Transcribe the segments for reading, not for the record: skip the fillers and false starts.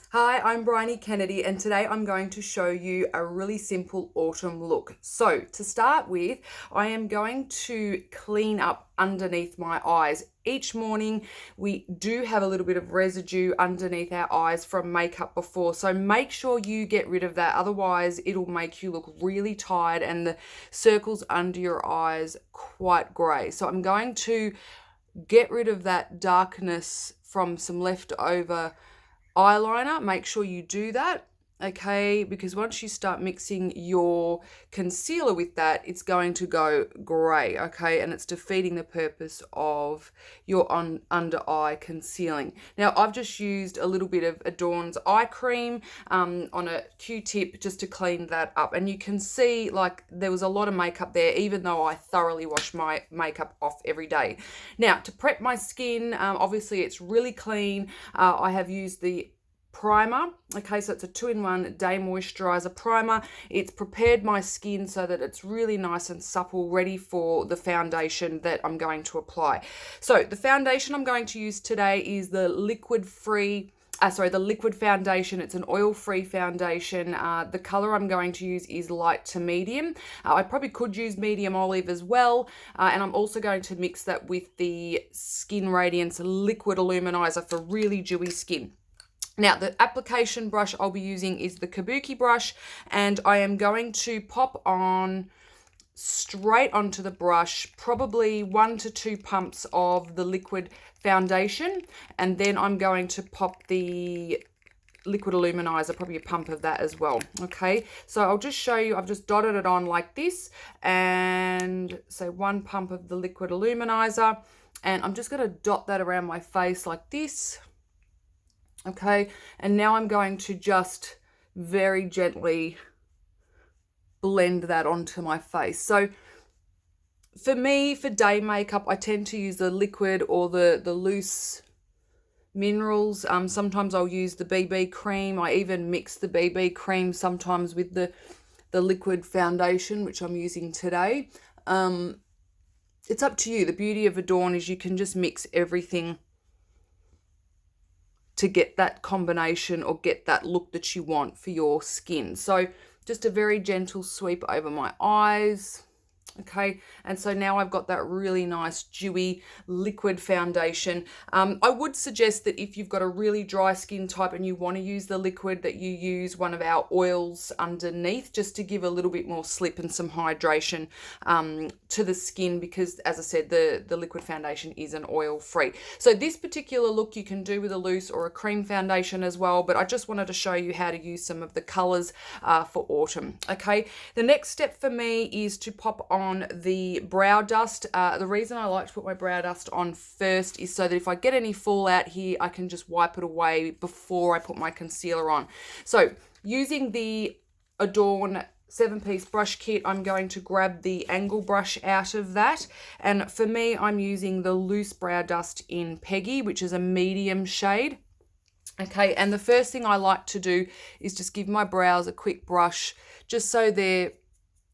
Hi, I'm Briony Kennedy, and today I'm going to show you a really simple autumn look. So to start with, I am going to clean up underneath my eyes. Each morning we do have a little bit of residue underneath our eyes from makeup before, so make sure you get rid of that, otherwise it'll make you look really tired and the circles under your eyes quite grey. So I'm going to get rid of that darkness from some leftover eyeliner. Make sure you do that, okay? Because once you start mixing your concealer with that, it's going to go grey, okay? And it's defeating the purpose of your under eye concealing. Now, I've just used a little bit of Adorn's eye cream on a Q-tip just to clean that up. And you can see like there was a lot of makeup there, even though I thoroughly wash my makeup off every day. Now, to prep my skin, obviously it's really clean. I have used the primer. Okay, so it's a 2-in-1 day moisturizer primer. It's prepared my skin so that it's really nice and supple, ready for the foundation that I'm going to apply. So the foundation I'm going to use today is the liquid foundation. It's an oil-free foundation. The color I'm going to use is light to medium. I probably could use medium olive as well. And I'm also going to mix that with the Skin Radiance Liquid Illuminizer for really dewy skin. Now, the application brush I'll be using is the Kabuki brush, and I am going to pop on straight onto the brush, probably 1 to 2 pumps of the liquid foundation, and then I'm going to pop the liquid illuminizer, probably a pump of that as well. Okay, so I'll just show you. I've just dotted it on like this, and so 1 pump of the liquid illuminizer, and I'm just going to dot that around my face like this. Okay, and now I'm going to just very gently blend that onto my face. So for me, for day makeup, I tend to use the liquid or the loose minerals. Sometimes I'll use the BB cream. I even mix the BB cream sometimes with the liquid foundation, which I'm using today. It's up to you. The beauty of Adorn is you can just mix everything to get that combination or get that look that you want for your skin. So just a very gentle sweep over my eyes. Okay, and so now I've got that really nice dewy liquid foundation. I would suggest that if you've got a really dry skin type and you want to use the liquid, that you use one of our oils underneath, just to give a little bit more slip and some hydration to the skin, because as I said, the liquid foundation is an oil free. So this particular look you can do with a loose or a cream foundation as well, but I just wanted to show you how to use some of the colors for autumn. Okay, the next step for me is to pop on the brow dust. The reason I like to put my brow dust on first is so that if I get any fallout here, I can just wipe it away before I put my concealer on. So using the Adorn 7-piece brush kit, I'm going to grab the angle brush out of that. And for me, I'm using the loose brow dust in Peggy, which is a medium shade. Okay, and the first thing I like to do is just give my brows a quick brush, just so they're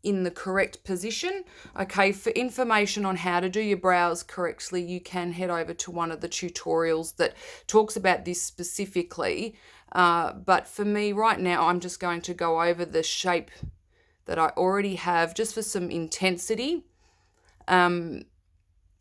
in the correct position. Okay, for information on how to do your brows correctly, you can head over to one of the tutorials that talks about this specifically. But for me right now, I'm just going to go over the shape that I already have, just for some intensity and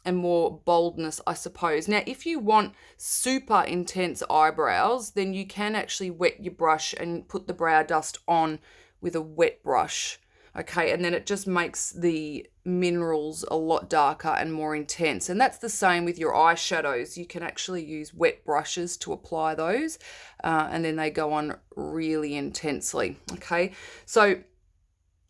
more boldness, I suppose. Now, if you want super intense eyebrows, then you can actually wet your brush and put the brow dust on with a wet brush. Okay, and then it just makes the minerals a lot darker and more intense. And that's the same with your eyeshadows. You can actually use wet brushes to apply those, and then they go on really intensely. Okay, so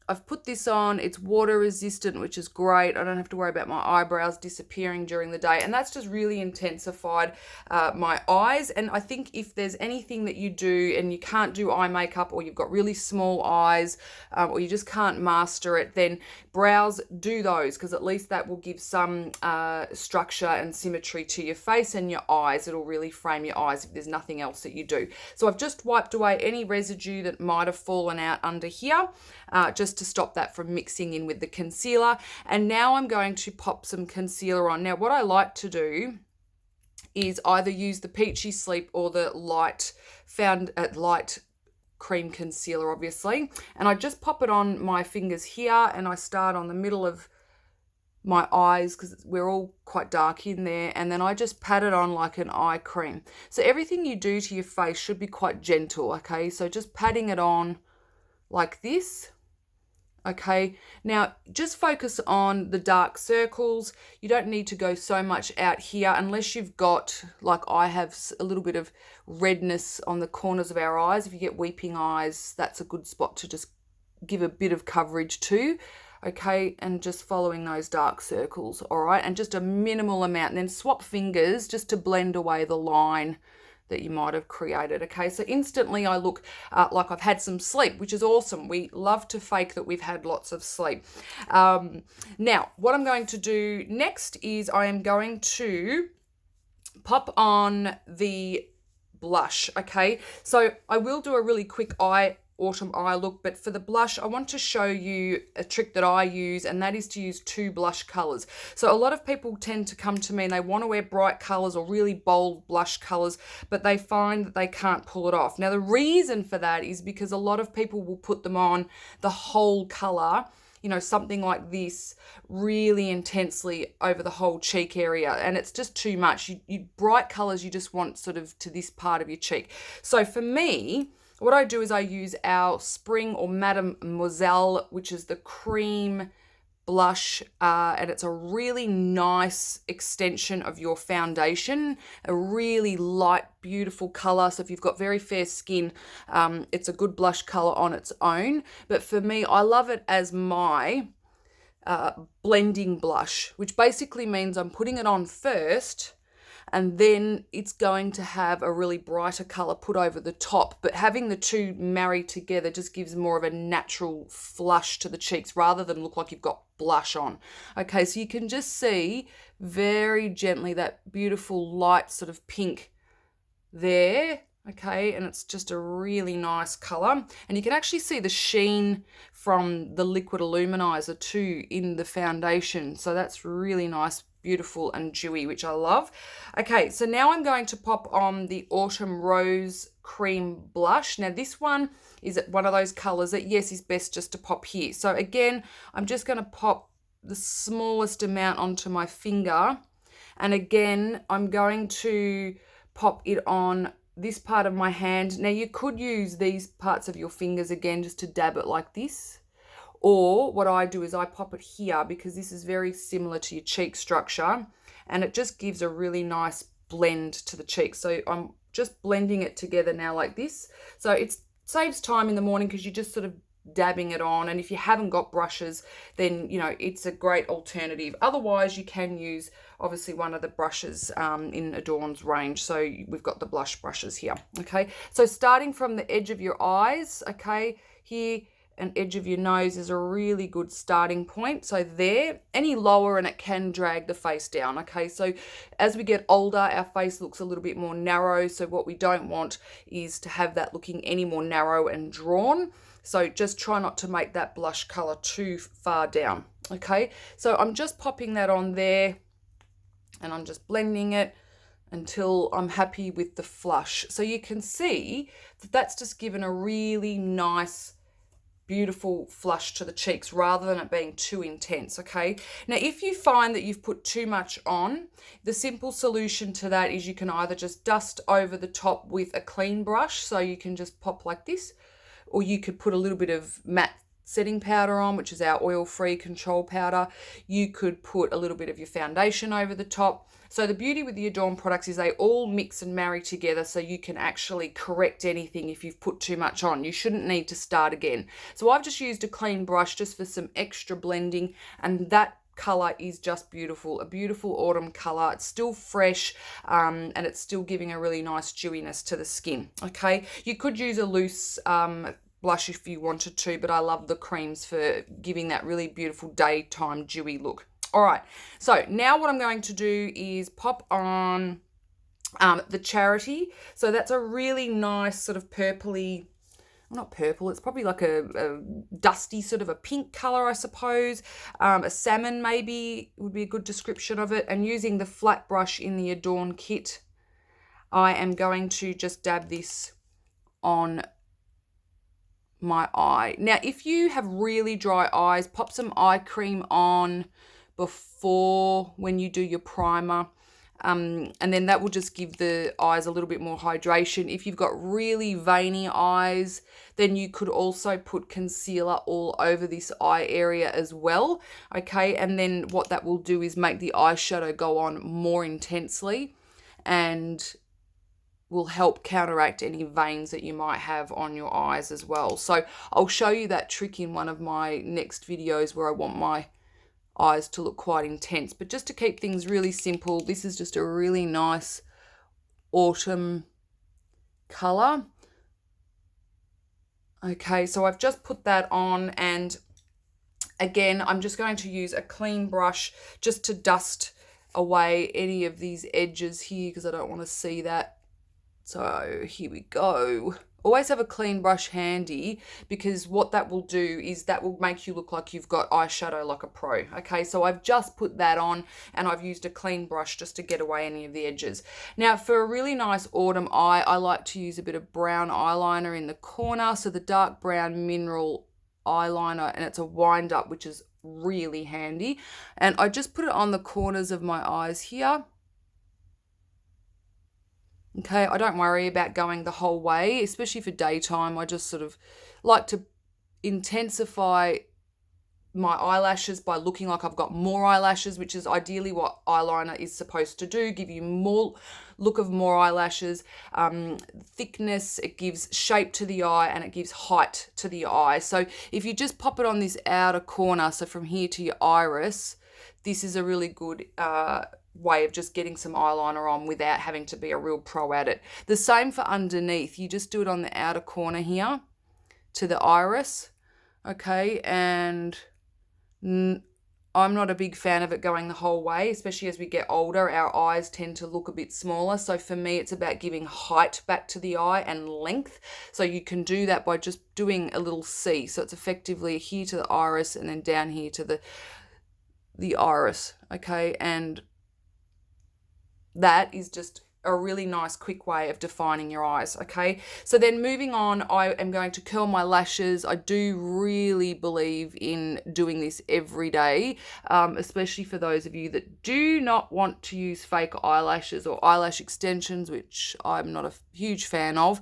I've put this on. It's water resistant, which is great. I don't have to worry about my eyebrows disappearing during the day. And that's just really intensified my eyes. And I think if there's anything that you do and you can't do eye makeup, or you've got really small eyes, or you just can't master it, then brows, do those, because at least that will give some structure and symmetry to your face and your eyes. It'll really frame your eyes if there's nothing else that you do. So I've just wiped away any residue that might have fallen out under here, just to stop that from mixing in with the concealer. And now I'm going to pop some concealer on. Now, what I like to do is either use the Peachy Sleep or the light cream concealer, obviously. And I just pop it on my fingers here, and I start on the middle of my eyes because we're all quite dark in there, and then I just pat it on like an eye cream. So everything you do to your face should be quite gentle, okay? So just patting it on like this. Okay, now just focus on the dark circles. You don't need to go so much out here unless you've got, like I have, a little bit of redness on the corners of our eyes. If you get weeping eyes, that's a good spot to just give a bit of coverage to. Okay, and just following those dark circles, all right, and just a minimal amount, and then swap fingers just to blend away the line that you might have created. Okay, so instantly I look like I've had some sleep, which is awesome. We love to fake that we've had lots of sleep. Now, what I'm going to do next is I am going to pop on the blush. Okay, so I will do a really quick autumn eye look, but for the blush I want to show you a trick that I use, and that is to use two blush colors. So a lot of people tend to come to me and they want to wear bright colors or really bold blush colors, but they find that they can't pull it off. Now the reason for that is because a lot of people will put them on the whole color, you know, something like this, really intensely over the whole cheek area, and it's just too much. You bright colors you just want sort of to this part of your cheek. So for me, what I do is I use our Spring or Mademoiselle, which is the cream blush, and it's a really nice extension of your foundation, a really light, beautiful color. So if you've got very fair skin, it's a good blush color on its own. But for me, I love it as my blending blush, which basically means I'm putting it on first, and then it's going to have a really brighter color put over the top. But having the two married together just gives more of a natural flush to the cheeks rather than look like you've got blush on. Okay, so you can just see very gently that beautiful light sort of pink there. Okay, and it's just a really nice color, and you can actually see the sheen from the liquid illuminizer too in the foundation. So that's really nice, beautiful and dewy, which I love. Okay, so now I'm going to pop on the Autumn Rose Cream Blush. Now this one is one of those colors that, yes, is best just to pop here. So again, I'm just going to pop the smallest amount onto my finger, and again I'm going to pop it on this part of my hand. Now you could use these parts of your fingers again just to dab it like this, or what I do is I pop it here because this is very similar to your cheek structure, and it just gives a really nice blend to the cheek. So I'm just blending it together now like this. So it saves time in the morning because you're just sort of dabbing it on, and if you haven't got brushes, then you know it's a great alternative. Otherwise you can use obviously one of the brushes in Adorn's range. So we've got the blush brushes here. Okay, so starting from the edge of your eyes, okay, here, and edge of your nose is a really good starting point. So there, any lower and it can drag the face down. Okay, so as we get older, our face looks a little bit more narrow, so what we don't want is to have that looking any more narrow and drawn. So just try not to make that blush color too far down. Okay, so I'm just popping that on there, and I'm just blending it until I'm happy with the flush. So you can see that that's just given a really nice, beautiful flush to the cheeks rather than it being too intense. Okay, now if you find that you've put too much on, the simple solution to that is you can either just dust over the top with a clean brush, so you can just pop like this, or you could put a little bit of matte setting powder on, which is our oil-free control powder. You could put a little bit of your foundation over the top. So the beauty with the Adorn products is they all mix and marry together, so you can actually correct anything if you've put too much on. You shouldn't need to start again. So I've just used a clean brush just for some extra blending, and that color is just beautiful, a beautiful autumn color. It's still fresh, and it's still giving a really nice dewiness to the skin. Okay, you could use a loose blush if you wanted to, but I love the creams for giving that really beautiful daytime dewy look. All right, so now what I'm going to do is pop on the Charity. So that's a really nice sort of purpley not purple, it's probably like a dusty sort of a pink color, I suppose. A salmon maybe would be a good description of it. And using the flat brush in the Adorn kit, I am going to just dab this on my eye. Now, if you have really dry eyes, pop some eye cream on before when you do your primer. And then that will just give the eyes a little bit more hydration. If you've got really veiny eyes, then you could also put concealer all over this eye area as well, okay? And then what that will do is make the eyeshadow go on more intensely and will help counteract any veins that you might have on your eyes as well. So I'll show you that trick in one of my next videos where I want my eyes to look quite intense. But just to keep things really simple, this is just a really nice autumn color. Okay, so I've just put that on, and again, I'm just going to use a clean brush just to dust away any of these edges here because I don't want to see that. So here we go. Always have a clean brush handy, because what that will do is that will make you look like you've got eyeshadow like a pro. Okay, so I've just put that on and I've used a clean brush just to get away any of the edges. Now, for a really nice autumn eye, I like to use a bit of brown eyeliner in the corner. So the dark brown mineral eyeliner, and it's a wind up, which is really handy. And I just put it on the corners of my eyes here. Okay, I don't worry about going the whole way, especially for daytime. I just sort of like to intensify my eyelashes by looking like I've got more eyelashes, which is ideally what eyeliner is supposed to do, give you more look of more eyelashes, thickness, it gives shape to the eye and it gives height to the eye. So if you just pop it on this outer corner, so from here to your iris, this is a really good way of just getting some eyeliner on without having to be a real pro at it. The same for underneath. You just do it on the outer corner here to the iris, okay? And I'm not a big fan of it going the whole way, especially as we get older. Our eyes tend to look a bit smaller. So for me, it's about giving height back to the eye and length. So you can do that by just doing a little C. So it's effectively here to the iris and then down here to the iris, okay? And that is just a really nice quick way of defining your eyes, okay? So then moving on, I am going to curl my lashes. I do really believe in doing this every day, especially for those of you that do not want to use fake eyelashes or eyelash extensions, which I'm not a huge fan of.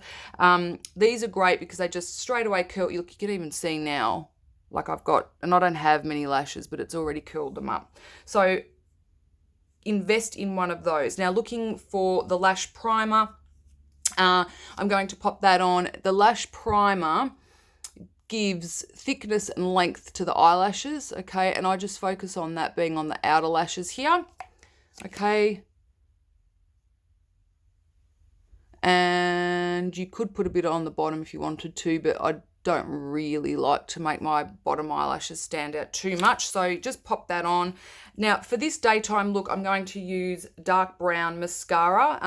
These are great because they just straight away curl. Look, you can even see now, like I've got, and I don't have many lashes, but it's already curled them up. So invest in one of those. Now, looking for the lash primer, I'm going to pop that on. The lash primer gives thickness and length to the eyelashes, okay, and I just focus on that being on the outer lashes here, okay, and you could put a bit on the bottom if you wanted to, but I don't really like to make my bottom eyelashes stand out too much, so just pop that on. Now, for this daytime look, I'm going to use dark brown mascara.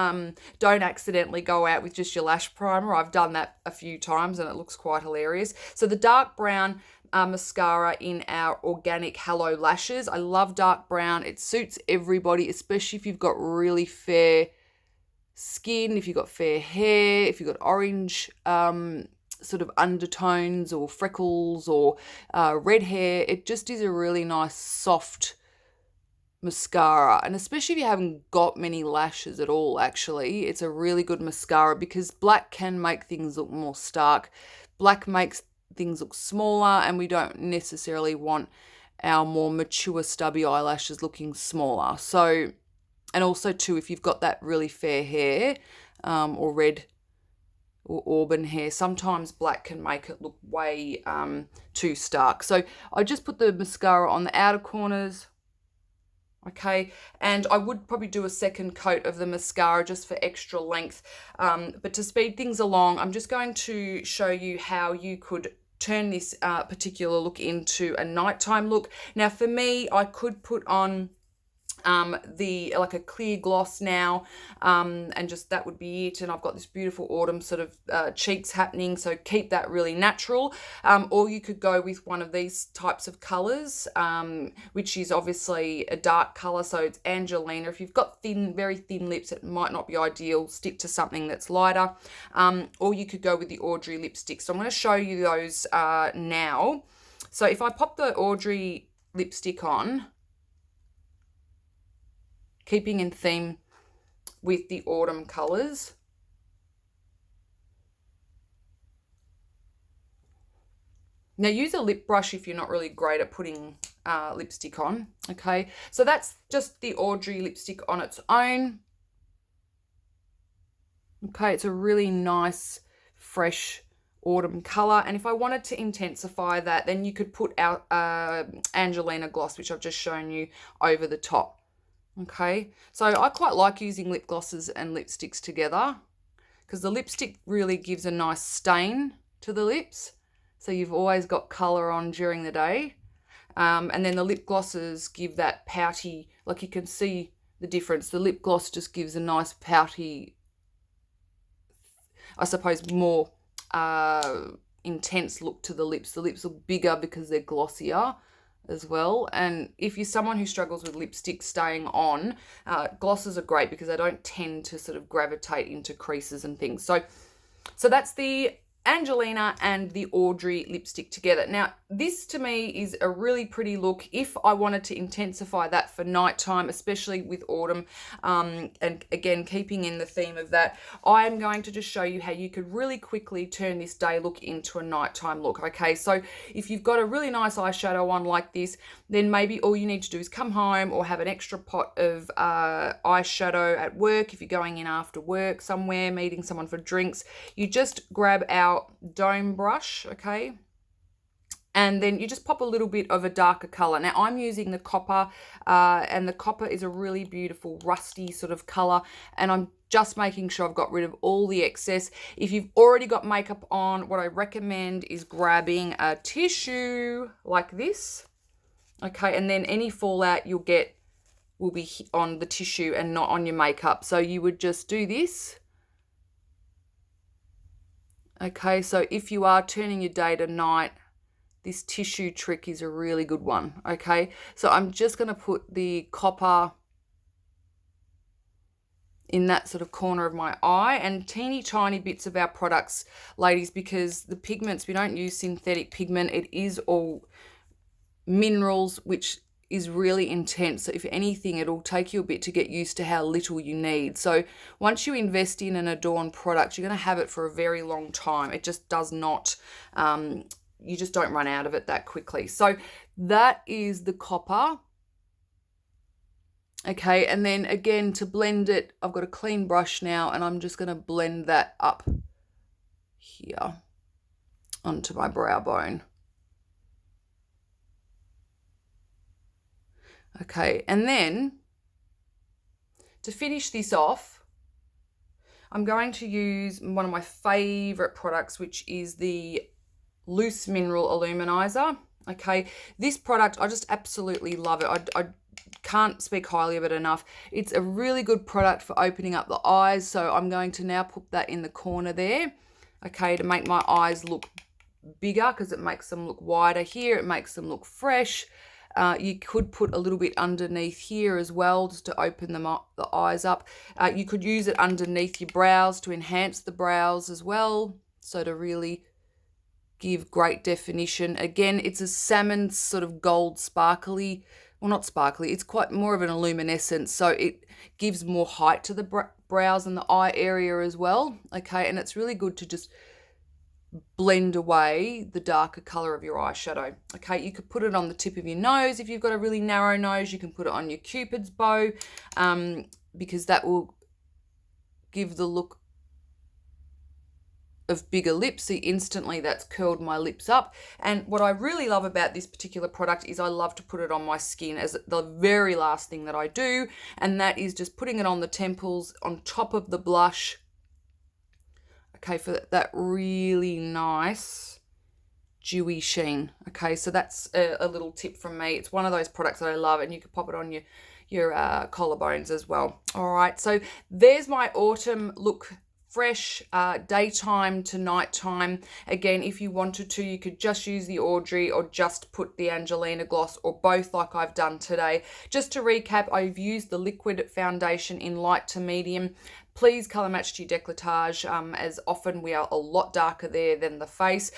Don't accidentally go out with just your lash primer. I've done that a few times and it looks quite hilarious. So the dark brown mascara in our organic Hello Lashes. I love dark brown. It suits everybody, especially if you've got really fair skin, if you've got fair hair, if you've got orange sort of undertones or freckles or red hair. It just is a really nice soft mascara, and especially if you haven't got many lashes at all, actually it's a really good mascara because black can make things look more stark. Black makes things look smaller, and we don't necessarily want our more mature stubby eyelashes looking smaller. So, and also too, if you've got that really fair hair or red or auburn hair, sometimes black can make it look way too stark. So I just put the mascara on the outer corners, okay, and I would probably do a second coat of the mascara just for extra length, but to speed things along, I'm just going to show you how you could turn this particular look into a nighttime look. Now for me, I could put on like a clear gloss now, and just that would be it. And I've got this beautiful autumn sort of cheeks happening, so keep that really natural. Or you could go with one of these types of colors, which is obviously a dark color, so it's Angelina. If you've got very thin lips, it might not be ideal. Stick to something that's lighter. Or you could go with the Audrey lipstick. So I'm going to show you those now. So if I pop the Audrey lipstick on, keeping in theme with the autumn colours. Now use a lip brush if you're not really great at putting lipstick on, okay? So that's just the Audrey lipstick on its own. Okay, it's a really nice, fresh autumn colour. And if I wanted to intensify that, then you could put our Angelina gloss, which I've just shown you, over the top. Okay, so I quite like using lip glosses and lipsticks together because the lipstick really gives a nice stain to the lips. So you've always got colour on during the day. And then the lip glosses give that pouty, like you can see the difference. The lip gloss just gives a nice pouty, I suppose, more intense look to the lips. The lips look bigger because they're glossier as well. And if you're someone who struggles with lipstick staying on, glosses are great because they don't tend to sort of gravitate into creases and things. So that's the Angelina and the Audrey lipstick together. Now, this to me is a really pretty look if I wanted to intensify that for nighttime, especially with autumn. And again, keeping in the theme of that, I am going to just show you how you could really quickly turn this day look into a nighttime look. Okay, so if you've got a really nice eyeshadow on like this, then maybe all you need to do is come home or have an extra pot of eyeshadow at work. If you're going in after work somewhere, meeting someone for drinks, you just grab our dome brush, okay, and then you just pop a little bit of a darker color. Now I'm using the copper, and the copper is a really beautiful rusty sort of color, and I'm just making sure I've got rid of all the excess. If you've already got makeup on, what I recommend is grabbing a tissue like this, okay, and then any fallout you'll get will be on the tissue and not on your makeup. So you would just do this. Okay, so if you are turning your day to night, this tissue trick is a really good one, okay? So I'm just going to put the copper in that sort of corner of my eye, and teeny tiny bits of our products, ladies, because the pigments, we don't use synthetic pigment. It is all minerals, which is really intense. So if anything, it'll take you a bit to get used to how little you need. So once you invest in an Adorn product, you're going to have it for a very long time. It just does not, you just don't run out of it that quickly. So that is the copper. Okay, and then again, to blend it, I've got a clean brush now, and I'm just going to blend that up here onto my brow bone. Okay, and then to finish this off, I'm going to use one of my favorite products, which is the Loose Mineral Illuminizer. Okay, this product, I just absolutely love it. I can't speak highly of it enough. It's a really good product for opening up the eyes. So I'm going to now put that in the corner there, okay, to make my eyes look bigger, because it makes them look wider here. It makes them look fresh. You could put a little bit underneath here as well, just to open them up, the eyes up. You could use it underneath your brows to enhance the brows as well, so to really give great definition. Again, it's a salmon sort of gold sparkly, well, not sparkly, it's quite more of an luminescence, so it gives more height to the brows and the eye area as well, okay, and it's really good to just blend away the darker color of your eyeshadow. Okay, you could put it on the tip of your nose if you've got a really narrow nose. You can put it on your Cupid's bow, because that will give the look of bigger lips. See, instantly that's curled my lips up. And what I really love about this particular product is I love to put it on my skin as the very last thing that I do, and that is just putting it on the temples on top of the blush, okay, for that really nice dewy sheen. Okay, so that's a little tip from me. It's one of those products that I love, and you could pop it on your collarbones as well. All right, so there's my autumn look. Fresh daytime to nighttime. Again, if you wanted to, you could just use the Audrey or just put the Angelina gloss or both like I've done today. Just to recap, I've used the liquid foundation in light to medium. Please colour match to your décolletage, as often we are a lot darker there than the face.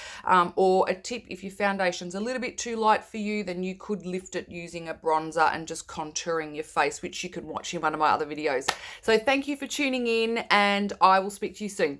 Or a tip, if your foundation's a little bit too light for you, then you could lift it using a bronzer and just contouring your face, which you can watch in one of my other videos. So thank you for tuning in, and I will speak to you soon.